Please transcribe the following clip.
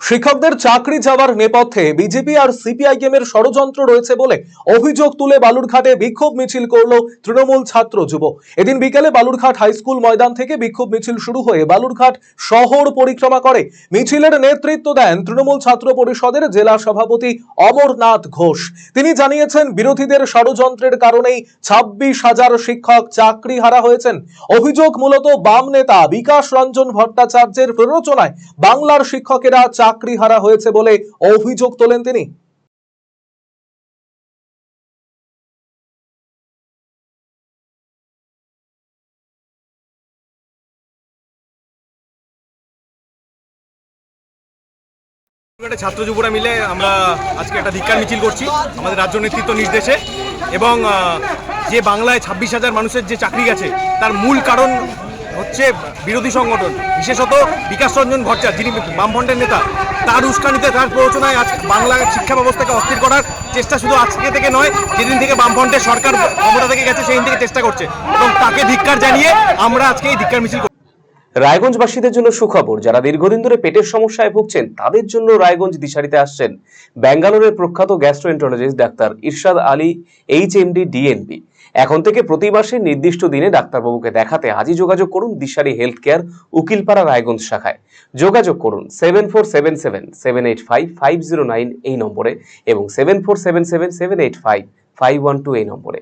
শিক্ষকদের চাকরি যাওয়ার নেপথ্যে বিজেপি আর সিপিআইএম এর ষড়যন্ত্র রয়েছে বলে অভিযোগ তুলে বালুরঘাটে বিক্ষোভ মিছিল করল তৃণমূল ছাত্র যুব। এদিন বিকেলে বালুরঘাট হাই স্কুল ময়দান থেকে বিক্ষোভ মিছিল শুরু হয়ে বালুরঘাট শহর পরিক্রমা করে। মিছিলের নেতৃত্ব দেন তৃণমূল ছাত্র পরিষদের জেলা সভাপতি অমরনাথ ঘোষ। তিনি জানিয়েছেন, বিরোধীদের ষড়যন্ত্রের কারণেই 26,000 শিক্ষক চাকরি হারা হয়েছেন। অভিযোগ মূলত বাম নেতা বিকাশ রঞ্জন ভট্টাচার্যের প্ররোচনায় বাংলার শিক্ষকেরা চাকরি হারা হয়েছে বলে অভিযোগ তোলেন তিনি। ছাত্র যুবরা মিলে আমরা আজকে একটা ধিক্কার মিছিল করছি আমাদের রাজ্য নেতৃত্ব নির্দেশে, এবং যে বাংলায় 26,000 মানুষের যে চাকরি গেছে তার মূল কারণ হচ্ছে বিরোধী সংগঠন, বিশেষত বিকাশ রঞ্জন ভট্টাচার্য যিনি বামফ্রন্টের নেতা, তার উস্কানিতে, তার প্ররোচনায় আজ বাংলা শিক্ষা ব্যবস্থাকে অস্থির করার চেষ্টা শুধু আজকে থেকে নয়, যেদিন থেকে বামফ্রন্টের সরকার ক্ষমতা থেকে গেছে সেই দিন থেকে চেষ্টা করছে, এবং তাকে ধিক্কার জানিয়ে আমরা আজকে এই ধিক্কার মিছিল। রায়গঞ্জবাসীদের জন্য সুখবর। যারা দীর্ঘদিন ধরে পেটের সমস্যায় ভুগছেন তাদের জন্য রায়গঞ্জ দিশারিতে আসছেন ব্যাঙ্গালোরের প্রখ্যাত গ্যাস্ট্রোএন্টারোলজিস্ট ডাক্তার ইরশাদ আলী, HMD, DNB। এখন থেকে প্রতি মাসে নির্দিষ্ট দিনে ডাক্তারবাবুকে দেখাতে আজই যোগাযোগ করুন দিশারি হেলথ কেয়ার, উকিলপাড়া, রায়গঞ্জ শাখায়। যোগাযোগ করুন 7477785509 এই নম্বরে এবং 7477785512 এই নম্বরে।